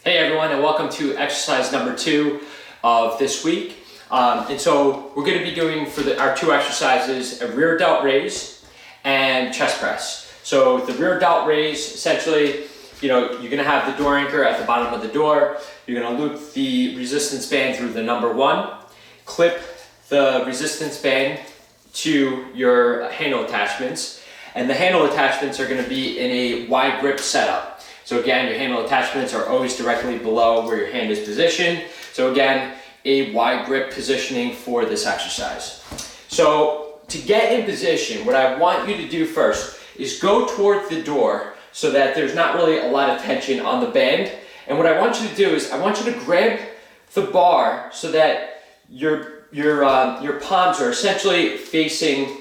Hey everyone, and welcome to exercise number 2 of this week. And so we're going to be doing for our two exercises a rear delt raise and chest press. So the rear delt raise, essentially, you're going to have the door anchor at the bottom of the door. You're going to loop the resistance band through the number 1, clip the resistance band to your handle attachments, and the handle attachments are going to be in a wide grip setup. So again, your handle attachments are always directly below where your hand is positioned. So again, a wide grip positioning for this exercise. So to get in position, what I want you to do first is go toward the door so that there's not really a lot of tension on the band. And what I want you to do is I want you to grab the bar so that your palms are essentially facing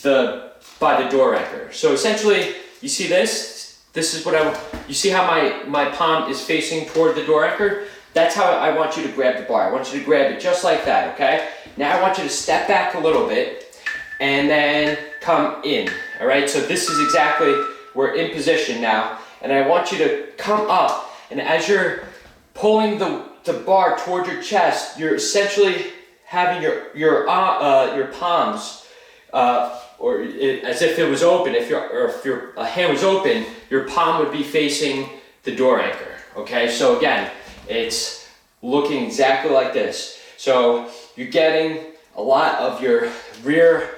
by the door anchor. So essentially, you see this? This is what you see how my palm is facing toward the door anchor? That's how I want you to grab the bar. I want you to grab it just like that, okay? Now I want you to step back a little bit and then come in, all right? So this is exactly, we're in position now, and I want you to come up, and as you're pulling the bar toward your chest, you're essentially having your palms, as if it was open. If your hand was open, your palm would be facing the door anchor. Okay, so again, it's looking exactly like this. So you're getting a lot of your rear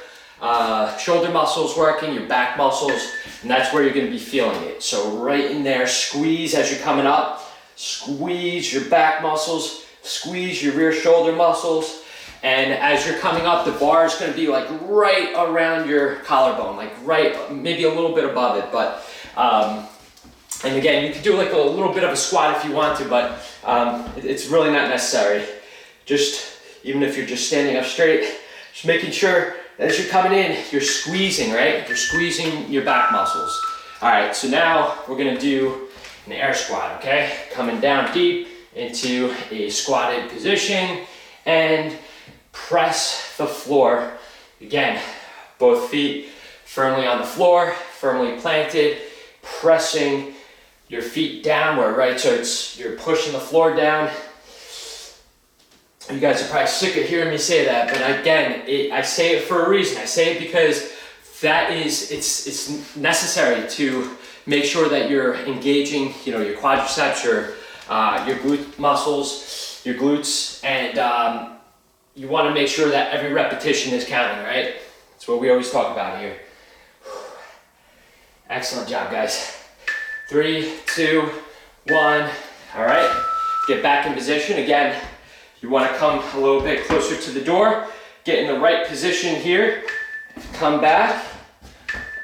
shoulder muscles working, your back muscles, and that's where you're going to be feeling it. So right in there, squeeze as you're coming up, squeeze your back muscles, squeeze your rear shoulder muscles. And as you're coming up, the bar is going to be like right around your collarbone, like right, maybe a little bit above it. But, and again, you can do like a little bit of a squat if you want to, but it's really not necessary. Just, even if you're just standing up straight, just making sure that as you're coming in, you're squeezing, right? You're squeezing your back muscles. All right, so now we're going to do an air squat, okay? Coming down deep into a squatted position and press the floor. Again, both feet firmly on the floor, firmly planted, pressing your feet downward, right? So you're pushing the floor down. You guys are probably sick of hearing me say that, but again, I say it for a reason. I say it because it's necessary to make sure that you're engaging, your quadriceps, your glute muscles, your glutes, and you want to make sure that every repetition is counting, right? That's what we always talk about here. Excellent job, guys. 3, 2, 1. All right, get back in position. Again, you want to come a little bit closer to the door, get in the right position here, come back,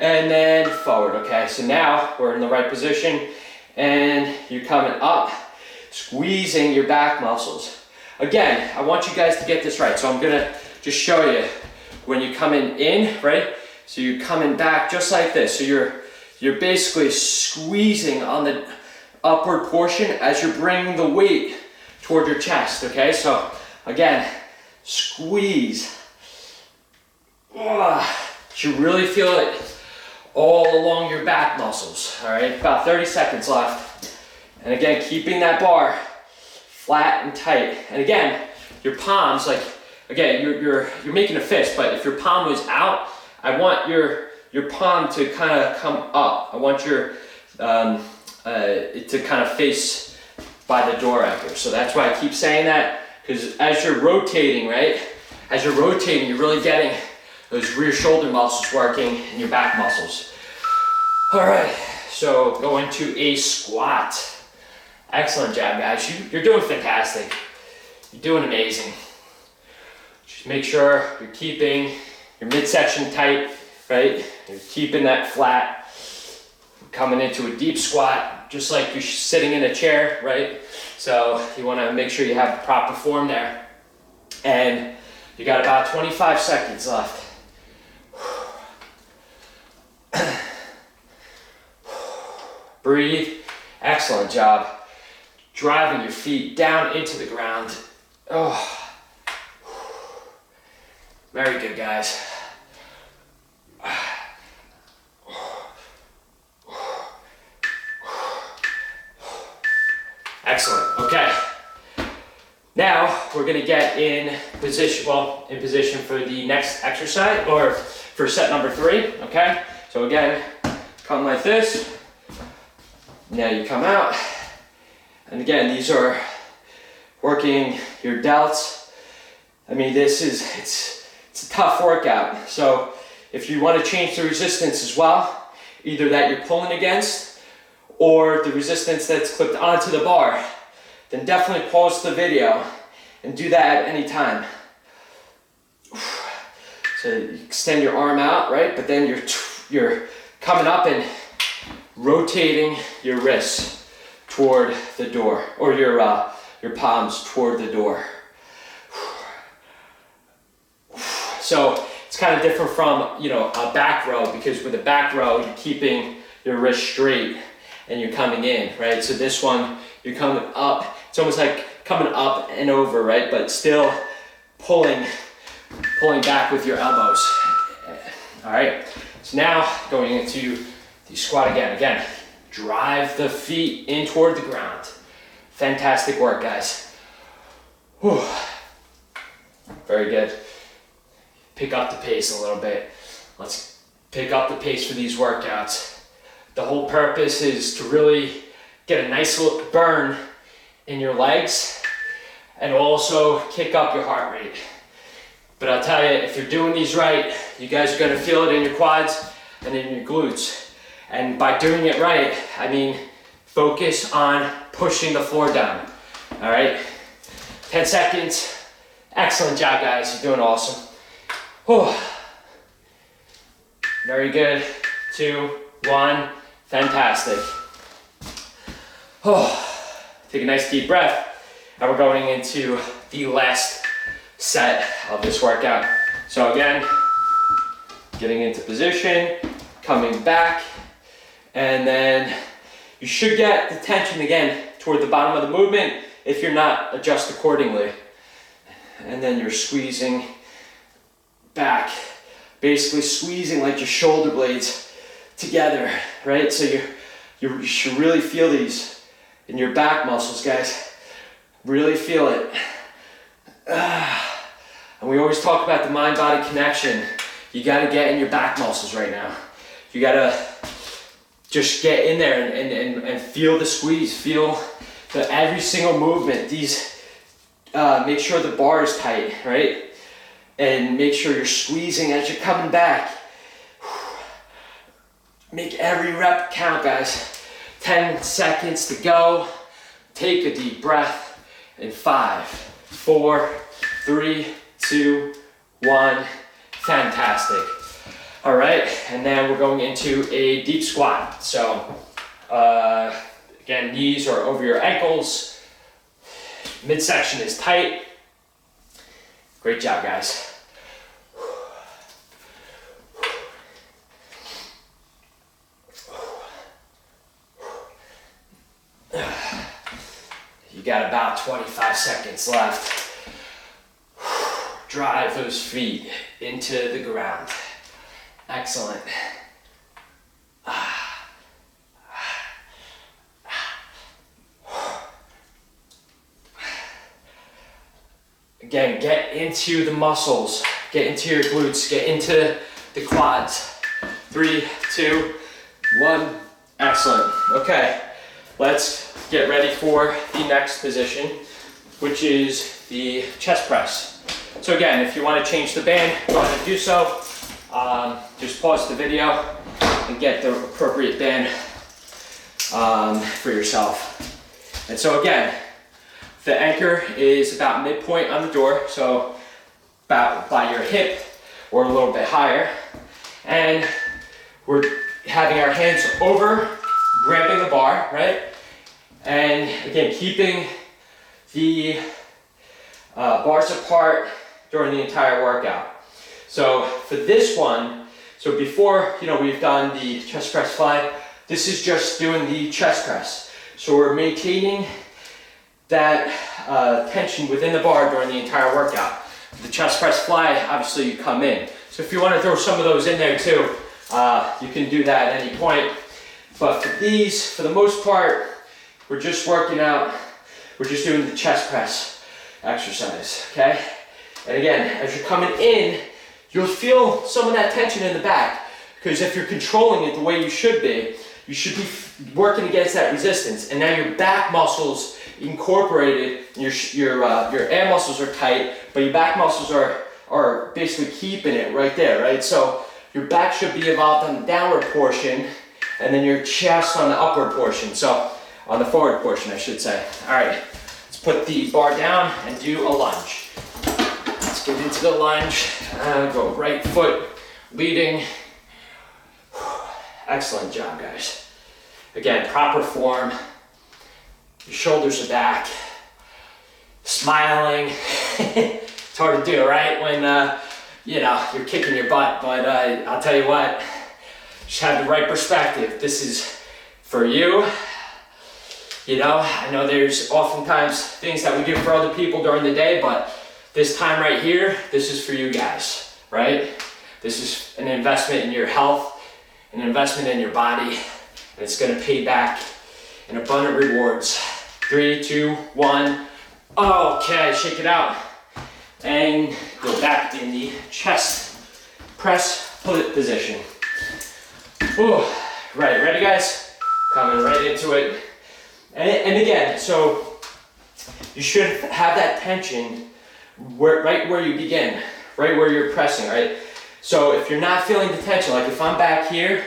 and then forward, okay? So now we're in the right position, and you're coming up, squeezing your back muscles. Again, I want you guys to get this right, so I'm gonna just show you when you're coming in, right? So you're coming back just like this. So you're basically squeezing on the upward portion as you're bringing the weight toward your chest, okay? So again, squeeze. You really feel it all along your back muscles, all right? About 30 seconds left. And again, keeping that bar flat and tight. And again, your palms, like, again, you're making a fist, but if your palm was out, I want your palm to kind of come up. I want it to kind of face by the door anchor. So that's why I keep saying that, because as you're rotating, right? As you're rotating, you're really getting those rear shoulder muscles working and your back muscles. All right, so go into a squat. Excellent job, guys. You're doing fantastic. You're doing amazing. Just make sure you're keeping your midsection tight, right? You're keeping that flat. Coming into a deep squat, just like you're sitting in a chair, right? So you want to make sure you have the proper form there. And you got about 25 seconds left. Breathe. Excellent job. Driving your feet down into the ground. Oh, very good, guys. Excellent, okay. Now we're gonna get in position, for the next exercise, or for set number 3, okay? So again, come like this. Now you come out. And again, these are working your delts. I mean, it's a tough workout. So if you want to change the resistance as well, either that you're pulling against or the resistance that's clipped onto the bar, then definitely pause the video and do that at any time. So you extend your arm out, right? But then you're coming up and rotating your wrists toward the door, or your palms toward the door. So it's kind of different from, you know, a back row, because with a back row, you're keeping your wrist straight and you're coming in, right? So this one, you're coming up. It's almost like coming up and over, right? But still pulling back with your elbows. All right, so now going into the squat again. Again, drive the feet in toward the ground. Fantastic work, guys. Whew. Very good. Pick up the pace a little bit. Let's pick up the pace for these workouts. The whole purpose is to really get a nice little burn in your legs and also kick up your heart rate. But I'll tell you, if you're doing these right, you guys are gonna feel it in your quads and in your glutes. And by doing it right, I mean, focus on pushing the floor down, all right? 10 seconds. Excellent job, guys. You're doing awesome. Whew. Very good. 2, 1. Fantastic. Oh. Take a nice deep breath. And we're going into the last set of this workout. So again, getting into position, coming back, and then you should get the tension again toward the bottom of the movement. If you're not, adjust accordingly. And then you're squeezing back, basically squeezing like your shoulder blades together, right? So you should really feel these in your back muscles, guys. Really feel it. And we always talk about the mind-body connection. You gotta get in your back muscles right now. You gotta just get in there and feel the squeeze, feel every single movement. These, make sure the bar is tight, right? And make sure you're squeezing as you're coming back. Make every rep count, guys. 10 seconds to go. Take a deep breath. In 5, 4, 3, 2, 1. Fantastic. All right, and then we're going into a deep squat. So, again, knees are over your ankles. Midsection is tight. Great job, guys. You got about 25 seconds left. Drive those feet into the ground. Excellent. Again, get into the muscles, get into your glutes, get into the quads. 3, 2, 1. Excellent. Okay, let's get ready for the next position, which is the chest press. So again, if you want to change the band, go ahead and do so. Just pause the video and get the appropriate band for yourself. And so again, the anchor is about midpoint on the door, so about by your hip or a little bit higher. And we're having our hands over, grabbing the bar, right? And again, keeping the bars apart during the entire workout. So for this one, so before, we've done the chest press fly, this is just doing the chest press. So we're maintaining that tension within the bar during the entire workout. The chest press fly, obviously you come in. So if you want to throw some of those in there too, you can do that at any point. But for these, for the most part, we're just working out we're just doing the chest press exercise, okay? And again, as you're coming in, you'll feel some of that tension in the back, because if you're controlling it the way you should be working against that resistance, and now your back muscles incorporated, your ab muscles are tight, but your back muscles are basically keeping it right there, right? So your back should be involved on the downward portion, and then your chest on the upward portion, so on the forward portion, I should say. All right, let's put the bar down and do a lunge. Let's get into the lunge. Go right foot leading. Excellent job, guys. Again, proper form. Your shoulders are back. Smiling. It's hard to do, right? When you're kicking your butt, but I'll tell you what, just have the right perspective. This is for you. I know there's oftentimes things that we do for other people during the day, but this time right here, this is for you guys, right? This is an investment in your health, an investment in your body, and it's gonna pay back in abundant rewards. 3, 2, 1. Okay, shake it out. And go back in the chest press position. Ooh, right, ready guys? Coming right into it. And again, so you should have that tension right where you begin, right where you're pressing, right? So if you're not feeling the tension, like if I'm back here,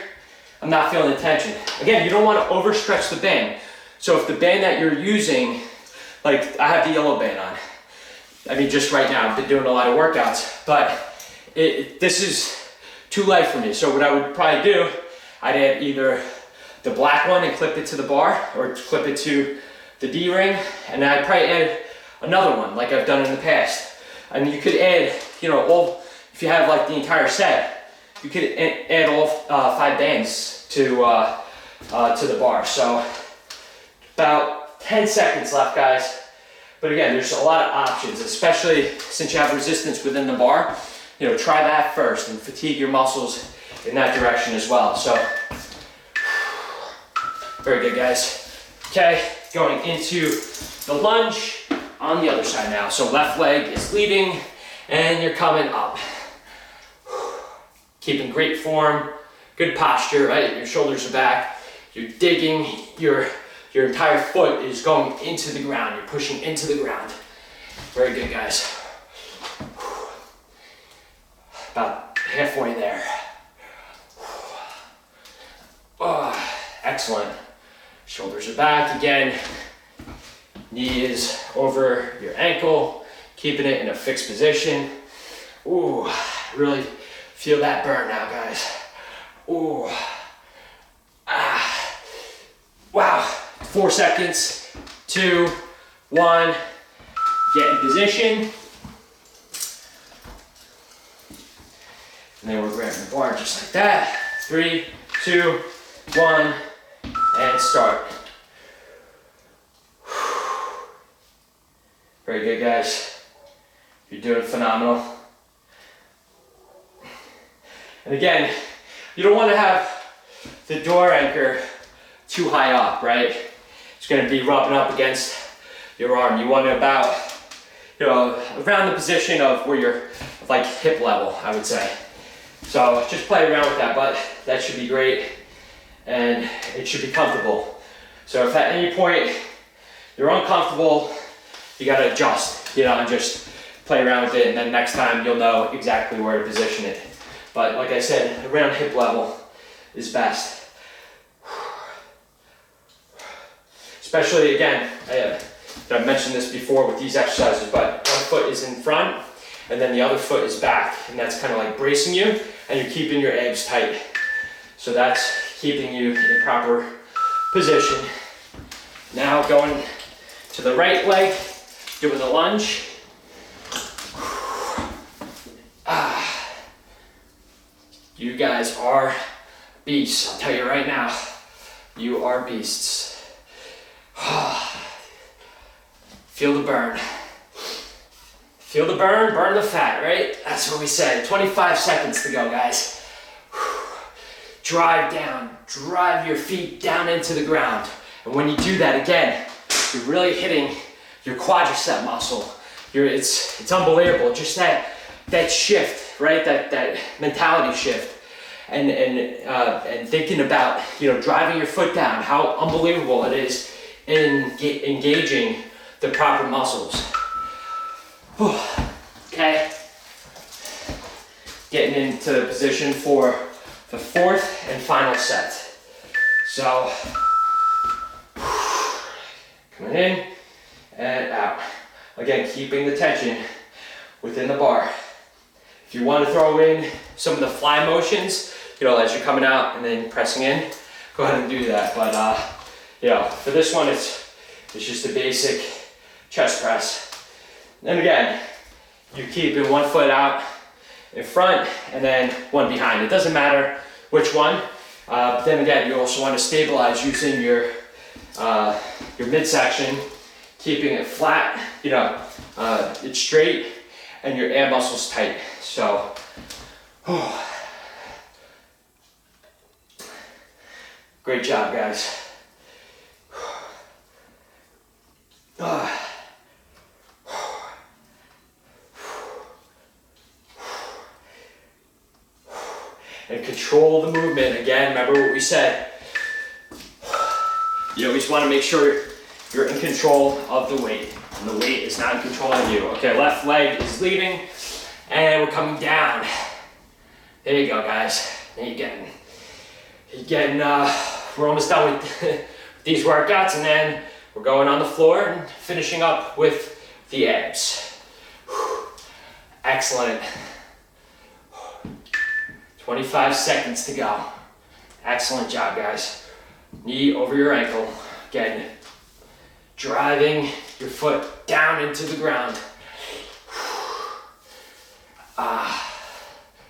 I'm not feeling the tension. Again, you don't want to overstretch the band. So if the band that you're using, like I have the yellow band on. I mean, just right now, I've been doing a lot of workouts, but this is too light for me. So what I would probably do, I'd add either the black one and clip it to the bar, or clip it to the D-ring, and I'd probably add another one like I've done in the past. And you could add, if you have like the entire set, you could add all 5 bands to the bar. So about 10 seconds left, guys. But again, there's a lot of options, especially since you have resistance within the bar. Try that first and fatigue your muscles in that direction as well. So, very good, guys. Okay, going into the lunge on the other side now. So left leg is leading and you're coming up. Keeping great form, good posture, right? Your shoulders are back. You're digging, your entire foot is going into the ground. You're pushing into the ground. Very good, guys. About halfway there. Oh, excellent. Shoulders are back again. Knee is over your ankle, keeping it in a fixed position. Ooh, really feel that burn now, guys. Ooh. Ah. Wow. 4 seconds. 2, 1. Get in position. And then we're grabbing the bar just like that. 3, 2, 1, and start. Very good, guys. You're doing phenomenal. And again, you don't want to have the door anchor too high up, right? It's going to be rubbing up against your arm. You want it about, around the position of where you're, like hip level, I would say. So just play around with that, but that should be great. And it should be comfortable. So if at any point you're uncomfortable, you gotta adjust, and just play around with it, and then next time you'll know exactly where to position it. But like I said, around hip level is best. Especially, again, I've mentioned this before with these exercises, but one foot is in front, and then the other foot is back, and that's kind of like bracing you, and you're keeping your abs tight. So that's keeping you in proper position. Now going to the right leg, doing the lunge. You guys are beasts, I'll tell you right now. You are beasts. Feel the burn. Feel the burn, burn the fat, right? That's what we say. 25 seconds to go, guys. Drive down, drive your feet down into the ground. And when you do that, again, you're really hitting your quadricep muscle. It's unbelievable. Just that shift, right? That mentality shift. And thinking about, you know, driving your foot down, how unbelievable it is in engaging the proper muscles. Okay. Getting into position for the fourth and final set. So, coming in and out. Again, keeping the tension within the bar. If you want to throw in some of the fly motions, you know, as you're coming out and then pressing in, go ahead and do that. But, you know, for this one, it's just a basic chest press. And again, you're keeping one foot out in front and then one behind. It doesn't matter which one. But then again, you also want to stabilize using your midsection, keeping it flat, you know, it's straight, and your ab muscles tight. So, great job, guys. And control the movement. Again, remember what we said. You always want to make sure you're in control of the weight, and the weight is not in control of you. Okay, left leg is leaving, and we're coming down. There you go, guys. There you're getting, we're almost done with these workouts, and then we're going on the floor and finishing up with the abs. Excellent. 25 seconds to go. Excellent job, guys. Knee over your ankle. Again, driving your foot down into the ground.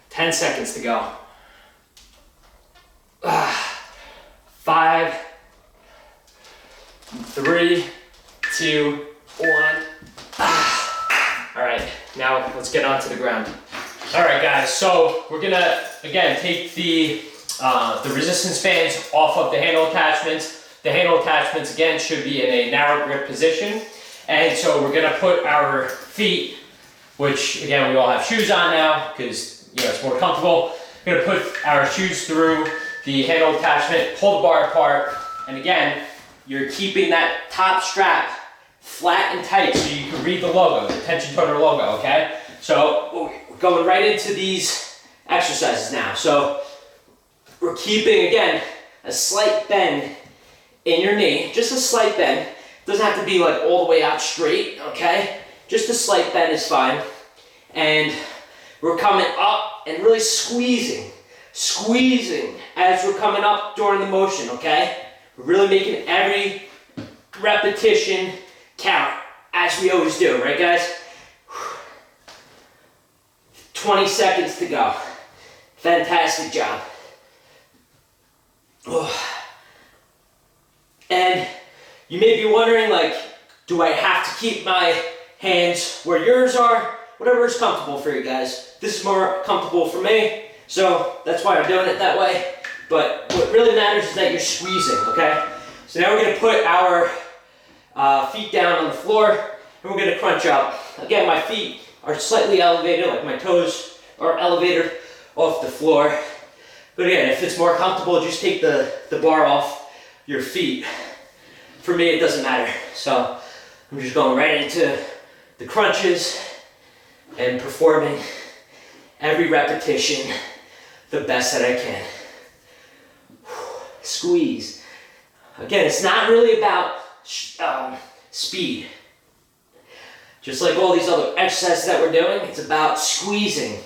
10 seconds to go. 5, 3, 2, 1. All right, now let's get onto the ground. All right, guys, so we're gonna, again, take the resistance bands off of the handle attachments. The handle attachments, again, should be in a narrow grip position. And so we're gonna put our feet, which, again, we all have shoes on now because, you know, it's more comfortable. We're gonna put our shoes through the handle attachment, pull the bar apart, and again, you're keeping that top strap flat and tight so you can read the logo, the tension toner logo, okay? So we're going right into these exercises now. So we're keeping, again, a slight bend in your knee, just a slight bend. Doesn't have to be like all the way out straight, okay? Just a slight bend is fine. And we're coming up and really squeezing as we're coming up during the motion, okay? We're really making every repetition count, as we always do, right, guys? 20 seconds to go. Fantastic job. And you may be wondering, like, do I have to keep my hands where yours are? Whatever is comfortable for you guys. This is more comfortable for me, so that's why I'm doing it that way. But what really matters is that you're squeezing, okay? So now we're gonna put our feet down on the floor, and we're gonna crunch up. Again, my feet are slightly elevated, like my toes are elevated off the floor. But again, if it's more comfortable, just take the bar off your feet. For me, it doesn't matter. So I'm just going right into the crunches and performing every repetition the best that I can. Squeeze. Again, it's not really about speed. Just like all these other exercises that we're doing, it's about squeezing,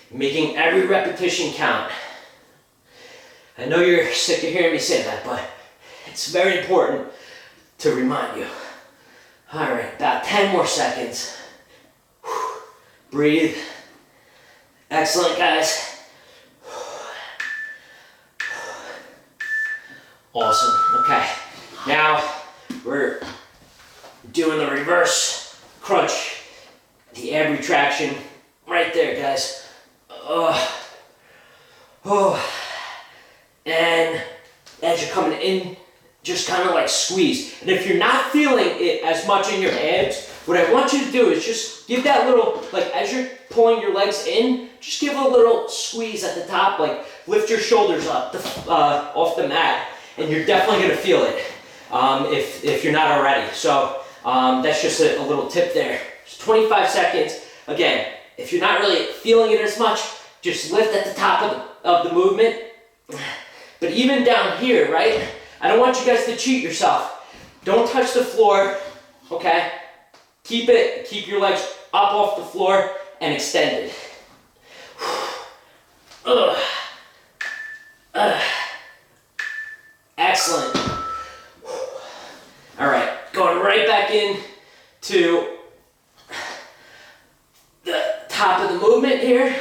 making every repetition count. I know you're sick of hearing me say that, but it's very important to remind you. All right, about 10 more seconds. Breathe. Excellent, guys. Awesome. Okay, now we're doing the reverse crunch, the ab retraction, right there, guys. And as you're coming in, just kind of like squeeze. And if you're not feeling it as much in your abs, what I want you to do is just give that little, like as you're pulling your legs in, just give a little squeeze at the top, like lift your shoulders up off the mat, and you're definitely gonna feel it if you're not already. So that's just a little tip there. Just 25 seconds. Again, if you're not really feeling it as much, just lift at the top of the movement. But even down here, right? I don't want you guys to cheat yourself. Don't touch the floor, okay? Keep your legs up off the floor and extended. Excellent. All right, going right back in to the top of the movement here.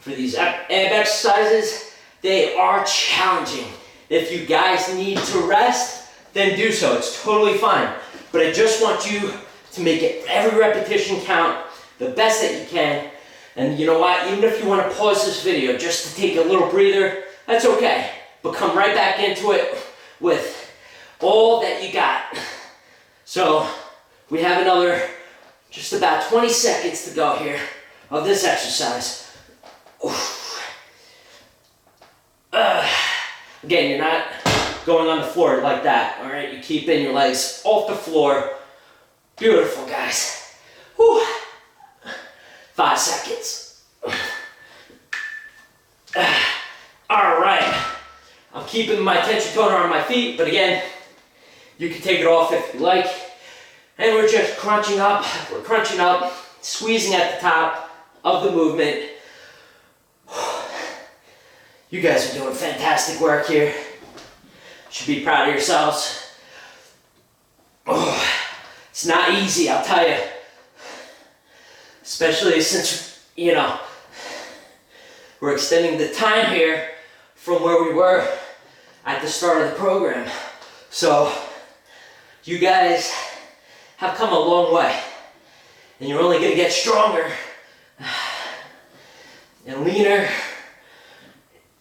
For these ab exercises, they are challenging. If you guys need to rest, then do so. It's totally fine. But I just want you to make it every repetition count the best that you can. And you know what? Even if you want to pause this video just to take a little breather, that's okay. But come right back into it with all that you got. So we have another just about 20 seconds to go here of this exercise. Again, you're not going on the floor like that, all right? You keep in your legs off the floor. Beautiful, guys. Whew. 5 seconds. All right. I'm keeping my tension toner on my feet, but again, you can take it off if you like. And we're just crunching up. We're crunching up, squeezing at the top of the movement. You guys are doing fantastic work here. Should be proud of yourselves. It's not easy, I'll tell you. Especially since, you know, we're extending the time here from where we were at the start of the program. So, you guys have come a long way. And you're only gonna get stronger and leaner.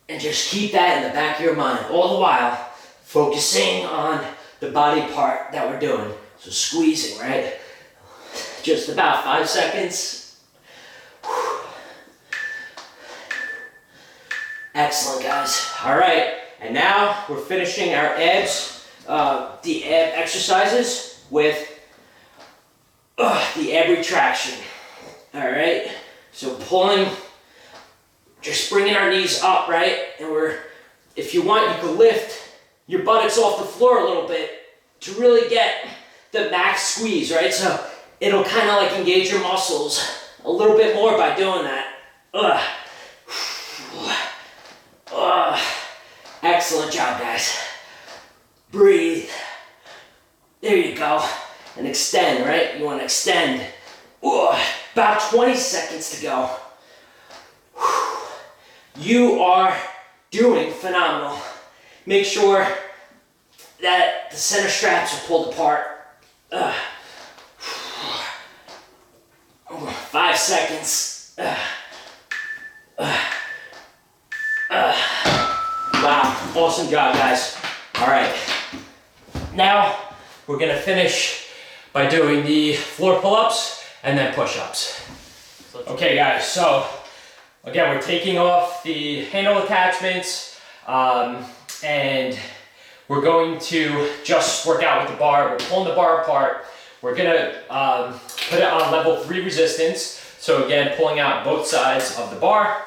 And just keep that in the back of your mind, all the while focusing on the body part that we're doing. So squeezing, right? Just about 5 seconds. Excellent, guys. All right, and now we're finishing our abs, the ab exercises with the ab retraction. All right, so pulling, just bringing our knees up, right? And if you want, you can lift your buttocks off the floor a little bit to really get the max squeeze, right? So it'll kind of like engage your muscles a little bit more by doing that. Excellent job, guys. Breathe. There you go. And extend, right? You want to extend. About 20 seconds to go. You are doing phenomenal. Make sure that the center straps are pulled apart. 5 seconds. Wow, awesome job, guys. All right, now we're gonna finish by doing the floor pull-ups and then push-ups. Okay, guys, so again, we're taking off the handle attachments and we're going to just work out with the bar. We're pulling the bar apart. We're gonna put it on level 3 resistance. So again, pulling out both sides of the bar.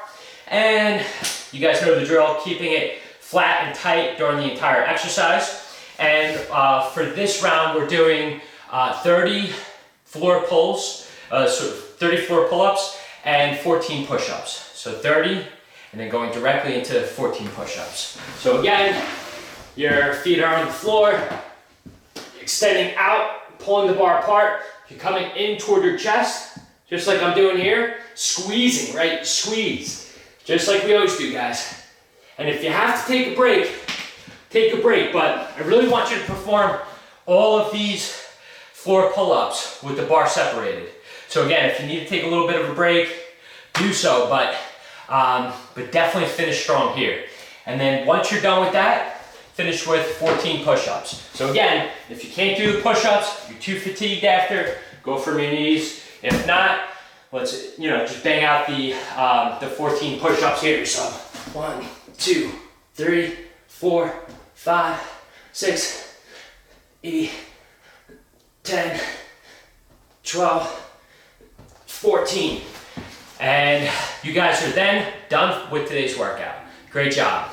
And you guys know the drill, keeping it flat and tight during the entire exercise. And for this round, we're doing 30 floor pulls, so 30 floor pull-ups and 14 push-ups. So 30, and then going directly into 14 push-ups. So again, your feet are on the floor, extending out, pulling the bar apart. You're coming in toward your chest, just like I'm doing here. Squeezing, right? Squeeze. Just like we always do, guys. And if you have to take a break, take a break. But I really want you to perform all of these floor pull-ups with the bar separated. So again, if you need to take a little bit of a break, do so, but definitely finish strong here. And then once you're done with that, finish with 14 push-ups. So again, if you can't do the push-ups, you're too fatigued after, go from your knees. If not, let's just bang out the 14 push-ups here. So 1, 2, 3, 4, 5, 6, 8, 10, 12, 14. And you guys are then done with today's workout. Great job.